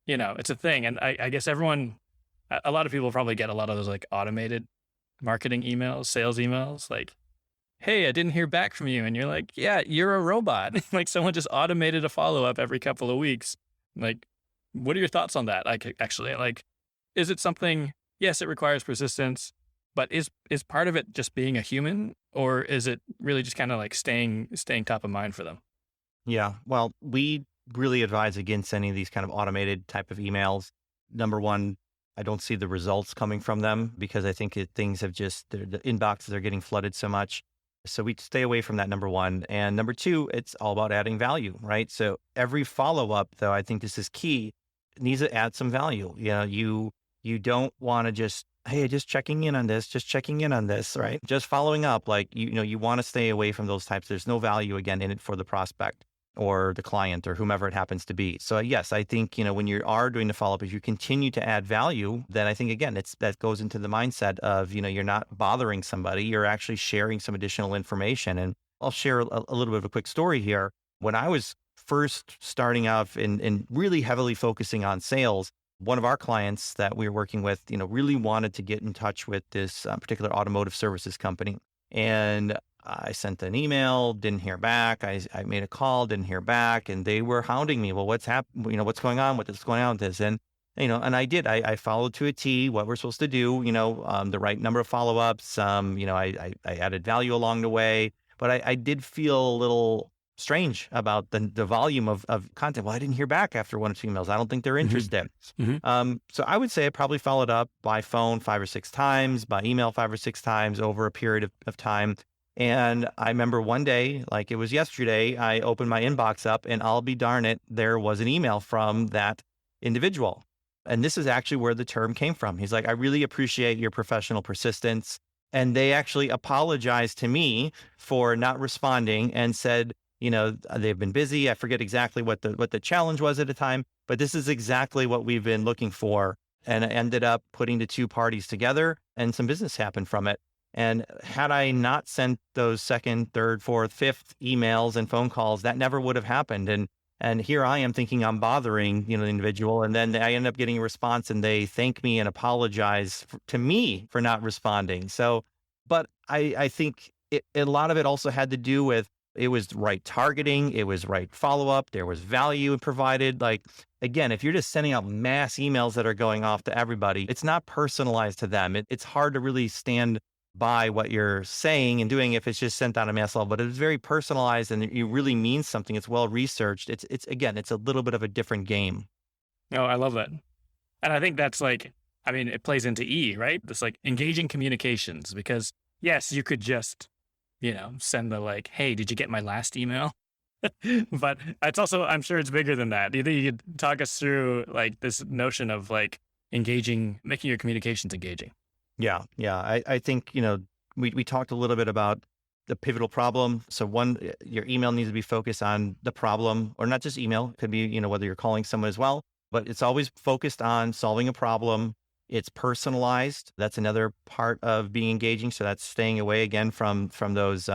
it's a thing. And I guess a lot of people probably get a lot of those like automated marketing emails, sales emails, like, hey, I didn't hear back from you. And you're like, yeah, you're a robot. Like, someone just automated a follow-up every couple of weeks. Like, what are your thoughts on that? Like, actually, like, is it something, yes, it requires persistence, but is part of it just being a human, or is it really just kind of like staying top of mind for them? Yeah. Well, we really advise against any of these kind of automated type of emails. Number one, I don't see the results coming from them because I think things have just, the inboxes are getting flooded so much. So we stay away from that, number one. And number two, it's all about adding value, right? So every follow-up, though, I think this is key, needs to add some value. You don't want to just, hey, just checking in on this, right? Just following up, like, you want to stay away from those types. There's no value, again, in it for the prospect or the client or whomever it happens to be. So yes, I think, when you are doing the follow-up, if you continue to add value, then I think, again, that goes into the mindset of, you're not bothering somebody, you're actually sharing some additional information. And I'll share a little bit of a quick story here. When I was first starting off and really heavily focusing on sales, one of our clients that we were working with, really wanted to get in touch with this particular automotive services company. And I sent an email, didn't hear back. I made a call, didn't hear back, and they were hounding me. Well, what's happened? What's going on with this? What's going on with this? And and I did. I followed to a T what we're supposed to do. The right number of follow-ups. I added value along the way, but I did feel a little strange about the volume of content. Well, I didn't hear back after one or two emails. I don't think they're interested. Mm-hmm. So I would say I probably followed up by phone 5 or 6 times, by email 5 or 6 times over a period of time. And I remember one day, like it was yesterday, I opened my inbox up and I'll be darn it, there was an email from that individual. And this is actually where the term came from. He's like, I really appreciate your professional persistence. And they actually apologized to me for not responding and said, they've been busy. I forget exactly what the challenge was at the time, but this is exactly what we've been looking for. And I ended up putting the two parties together and some business happened from it. And had I not sent those second, third, fourth, fifth emails and phone calls, that never would have happened. And here I am thinking I'm bothering, the individual. And then I end up getting a response and they thank me and apologize to me for not responding. So, but I think a lot of it also had to do with, it was right targeting, it was right follow-up, there was value provided. Like, again, if you're just sending out mass emails that are going off to everybody, it's not personalized to them. It's hard to really stand by what you're saying and doing if it's just sent on a mass level, but it's very personalized and it really means something. It's well researched. It's again, it's a little bit of a different game. No, I love that. And I think that's like, it plays into E, right? This like engaging communications, because yes, you could just, send the like, hey, did you get my last email? But it's also, I'm sure it's bigger than that. Do you think you could talk us through like this notion of like engaging, making your communications engaging? Yeah, yeah. I think, we talked a little bit about the pivotal problem. So one, your email needs to be focused on the problem, or not just email. It could be, whether you're calling someone as well, but it's always focused on solving a problem. It's personalized. That's another part of being engaging. So that's staying away again from those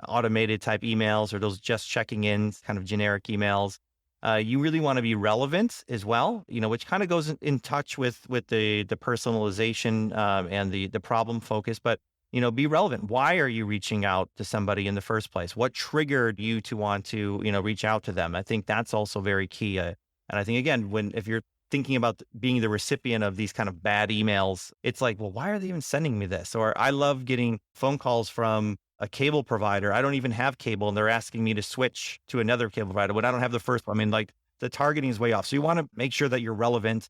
automated type emails or those just checking in kind of generic emails. You really want to be relevant as well, which kind of goes in touch with the personalization and the problem focus. But be relevant. Why are you reaching out to somebody in the first place? What triggered you to want to reach out to them? I think that's also very key. And I think again, if you're thinking about being the recipient of these kind of bad emails, it's like, well, why are they even sending me this? Or I love getting phone calls from a cable provider. I don't even have cable, and they're asking me to switch to another cable provider when I don't have the first one. I mean, like the targeting is way off. So you want to make sure that you're relevant.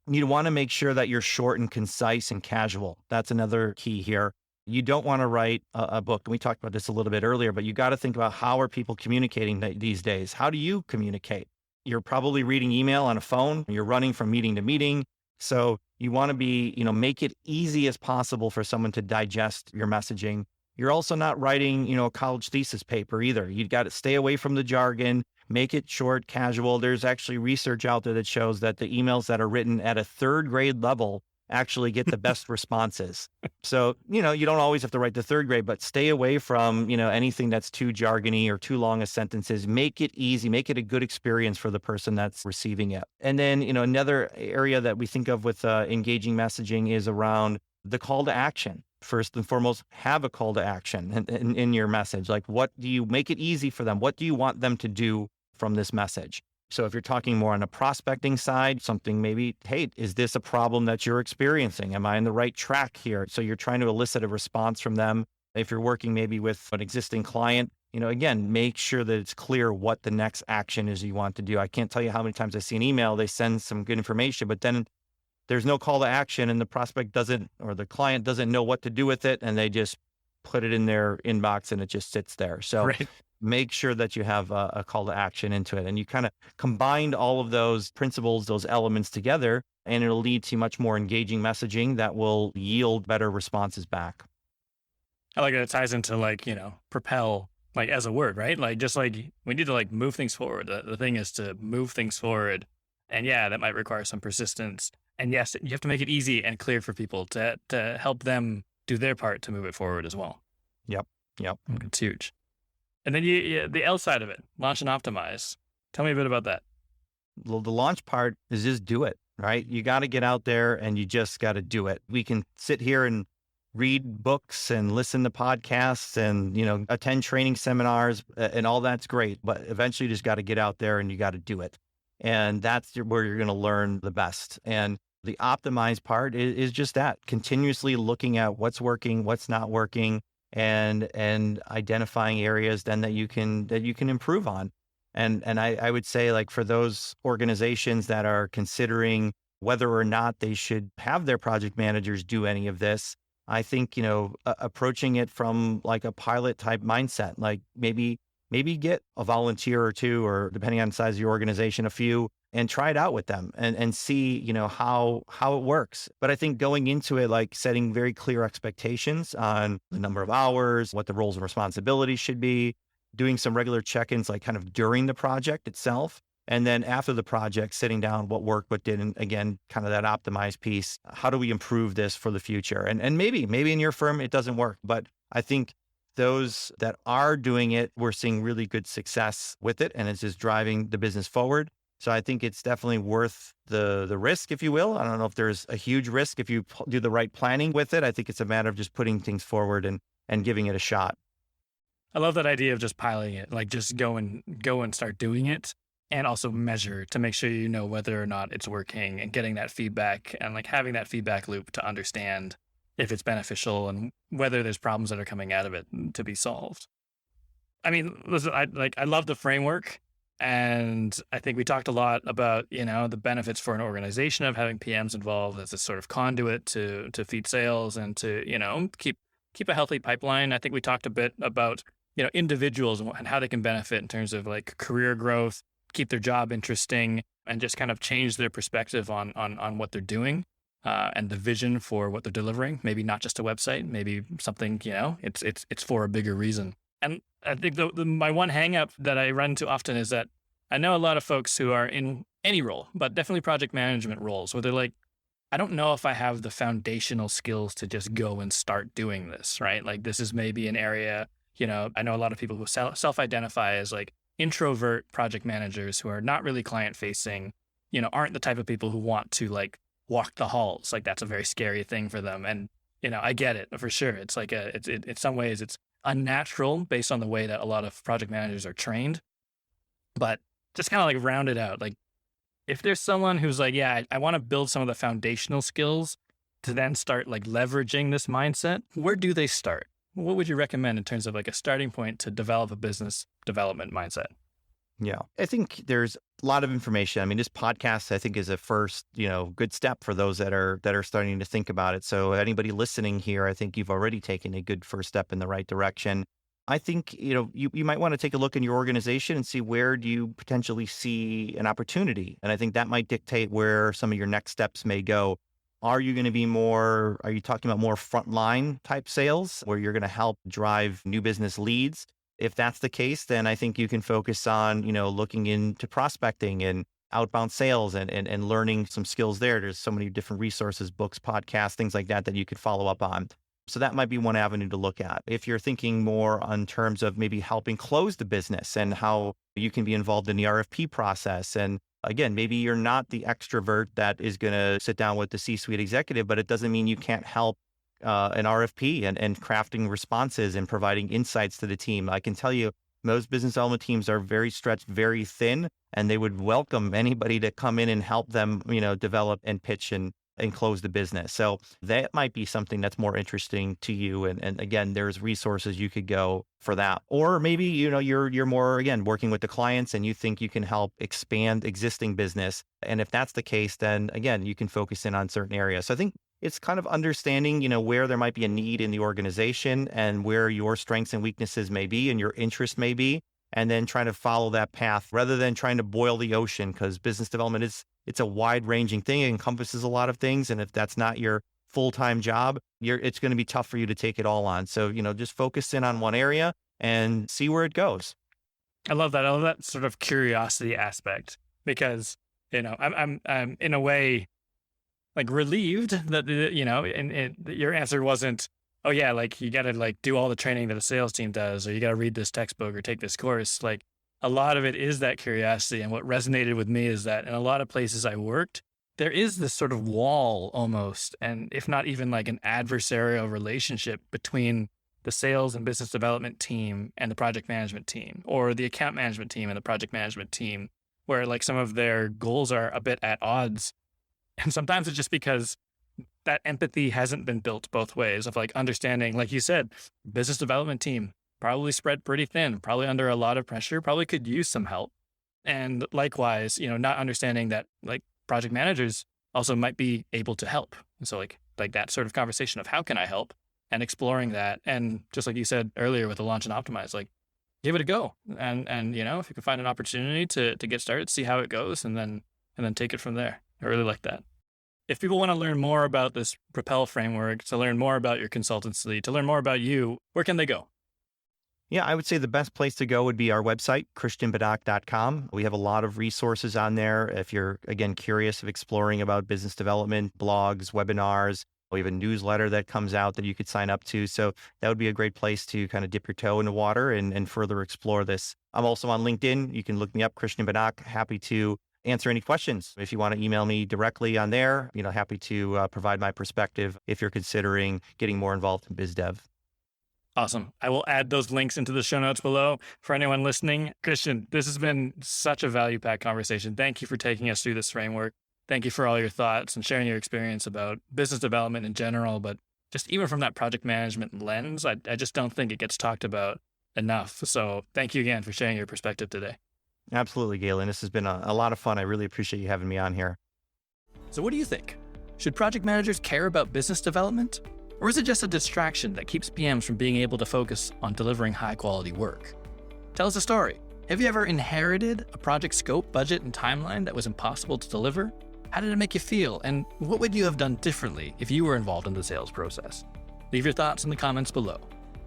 You want to make sure that you're short and concise and casual. That's another key here. You don't want to write a book. And we talked about this a little bit earlier, but you got to think about how are people communicating these days? How do you communicate? You're probably reading email on a phone. You're running from meeting to meeting. So you want to make it easy as possible for someone to digest your messaging. You're also not writing, a college thesis paper either. You've got to stay away from the jargon, make it short, casual. There's actually research out there that shows that the emails that are written at a third grade level actually get the best responses. So, you don't always have to write the third grade, but stay away from, anything that's too jargony or too long as sentences. Make it easy, make it a good experience for the person that's receiving it. And then, another area that we think of with engaging messaging is around the call to action. First and foremost, have a call to action in your message. Like, what do you make it easy for them? What do you want them to do from this message? So if you're talking more on a prospecting side, something maybe, hey, is this a problem that you're experiencing? Am I on the right track here? So you're trying to elicit a response from them. If you're working maybe with an existing client, again, make sure that it's clear what the next action is you want to do. I can't tell you how many times I see an email, they send some good information, but then there's no call to action and the prospect doesn't, or the client doesn't know what to do with it. And they just put it in their inbox and it just sits there. So Right. make sure that you have a call to action into it. And you kind of combined all of those principles, those elements together, and it'll lead to much more engaging messaging that will yield better responses back. I like that it ties into like, propel, like as a word, right? Like, just like we need to like move things forward. The thing is to move things forward. And yeah, that might require some persistence. And yes, you have to make it easy and clear for people to help them do their part to move it forward as well. Yep. It's huge. And then the L side of it, launch and optimize. Tell me a bit about that. Well, the launch part is just do it, right? You got to get out there and you just got to do it. We can sit here and read books and listen to podcasts and, attend training seminars and all that's great. But eventually you just got to get out there and you got to do it. And that's where you're going to learn the best. And the optimized part is just that, continuously looking at what's working, what's not working, and identifying areas then that you can improve on. And I would say, like, for those organizations that are considering whether or not they should have their project managers do any of this, I think, approaching it from like a pilot type mindset, like maybe get a volunteer or two, or depending on the size of your organization, a few, and try it out with them and see, how it works. But I think going into it, like setting very clear expectations on the number of hours, what the roles and responsibilities should be, doing some regular check-ins, like kind of during the project itself. And then after the project, sitting down, what worked, what didn't, again, kind of that optimized piece. How do we improve this for the future? And maybe in your firm, it doesn't work, but I think those that are doing it, we're seeing really good success with it, and it's just driving the business forward. So I think it's definitely worth the risk, if you will. I don't know if there's a huge risk if you do the right planning with it. I think it's a matter of just putting things forward and giving it a shot. I love that idea of just piloting it, like just go and start doing it, and also measure to make sure you know whether or not it's working, and getting that feedback and like having that feedback loop to understand if it's beneficial and whether there's problems that are coming out of it to be solved. I mean, listen, I love the framework, and I think we talked a lot about, the benefits for an organization of having PMs involved as a sort of conduit to feed sales and to, keep keep a healthy pipeline. I think we talked a bit about, individuals and how they can benefit in terms of like career growth, keep their job interesting, and just kind of change their perspective on what they're doing, and the vision for what they're delivering. Maybe not just a website, maybe something, it's for a bigger reason. And I think my one hang up that I run into often is that I know a lot of folks who are in any role, but definitely project management roles, where they're like, I don't know if I have the foundational skills to just go and start doing this, right? Like this is maybe an area, I know a lot of people who self-identify as like introvert project managers who are not really client facing, aren't the type of people who want to like walk the halls. Like that's a very scary thing for them. And, I get it for sure. It's like in some ways it's unnatural based on the way that a lot of project managers are trained, but just kind of like round it out. Like if there's someone who's like, yeah, I want to build some of the foundational skills to then start like leveraging this mindset, where do they start? What would you recommend in terms of like a starting point to develop a business development mindset? Yeah, I think there's a lot of information. I mean, this podcast, I think, is a first, good step for those that are starting to think about it. So anybody listening here, I think you've already taken a good first step in the right direction. I think, you might want to take a look in your organization and see where do you potentially see an opportunity. And I think that might dictate where some of your next steps may go. Are you talking about more frontline type sales where you're going to help drive new business leads? If that's the case, then I think you can focus on, looking into prospecting and outbound sales and learning some skills there. There's so many different resources, books, podcasts, things like that you could follow up on. So that might be one avenue to look at. If you're thinking more on terms of maybe helping close the business and how you can be involved in the RFP process. And again, maybe you're not the extrovert that is going to sit down with the C-suite executive, but it doesn't mean you can't help an RFP and crafting responses and providing insights to the team. I can tell you, most business development teams are very stretched, very thin, and they would welcome anybody to come in and help them, develop and pitch and close the business. So that might be something that's more interesting to you. And again, there's resources you could go for that. Or maybe, you're more, again, working with the clients and you think you can help expand existing business. And if that's the case, then again, you can focus in on certain areas. So I think it's kind of understanding, where there might be a need in the organization and where your strengths and weaknesses may be and your interest may be, and then trying to follow that path rather than trying to boil the ocean, because business development it's a wide ranging thing. It encompasses a lot of things. And if that's not your full-time job, it's going to be tough for you to take it all on. So, just focus in on one area and see where it goes. I love that. I love that sort of curiosity aspect because, I'm in a way like relieved that, and your answer wasn't, oh yeah, like you got to like do all the training that a sales team does, or you got to read this textbook or take this course. Like a lot of it is that curiosity. And what resonated with me is that in a lot of places I worked, there is this sort of wall almost, and if not even like an adversarial relationship between the sales and business development team and the project management team, or the account management team and the project management team, where like some of their goals are a bit at odds. And sometimes it's just because that empathy hasn't been built both ways of like understanding, like you said, business development team, probably spread pretty thin, probably under a lot of pressure, probably could use some help. And likewise, not understanding that like project managers also might be able to help. And so like that sort of conversation of how can I help and exploring that. And just like you said earlier with the launch and optimize, like give it a go. And if you can find an opportunity to get started, see how it goes and then take it from there. I really like that. If people want to learn more about this Propel framework, to learn more about your consultancy, to learn more about you, where can they go? Yeah, I would say the best place to go would be our website, christianbanach.com. We have a lot of resources on there. If you're, again, curious of exploring about business development, blogs, webinars, we have a newsletter that comes out that you could sign up to. So that would be a great place to kind of dip your toe in the water and further explore this. I'm also on LinkedIn. You can look me up, Christian Banach. Happy to answer any questions. If you want to email me directly on there, happy to provide my perspective if you're considering getting more involved in biz dev. Awesome. I will add those links into the show notes below for anyone listening. Christian, this has been such a value-packed conversation. Thank you for taking us through this framework. Thank you for all your thoughts and sharing your experience about business development in general, but just even from that project management lens, I just don't think it gets talked about enough. So thank you again for sharing your perspective today. Absolutely, Galen. This has been a lot of fun. I really appreciate you having me on here. So what do you think? Should project managers care about business development? Or is it just a distraction that keeps PMs from being able to focus on delivering high-quality work? Tell us a story. Have you ever inherited a project scope, budget, and timeline that was impossible to deliver? How did it make you feel? And what would you have done differently if you were involved in the sales process? Leave your thoughts in the comments below.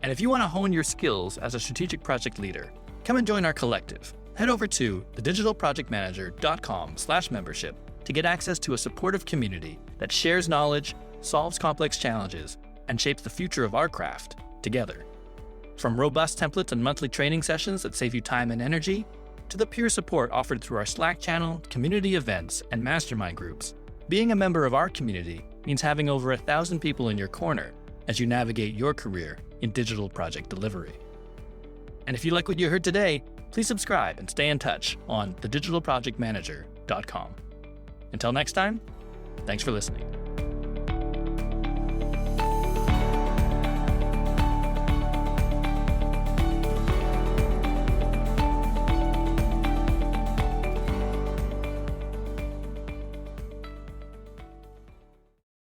And if you want to hone your skills as a strategic project leader, come and join our collective. Head over to thedigitalprojectmanager.com/membership to get access to a supportive community that shares knowledge, solves complex challenges, and shapes the future of our craft together. From robust templates and monthly training sessions that save you time and energy, to the peer support offered through our Slack channel, community events, and mastermind groups, being a member of our community means having over 1,000 people in your corner as you navigate your career in digital project delivery. And if you like what you heard today, please subscribe and stay in touch on thedigitalprojectmanager.com. Until next time, thanks for listening.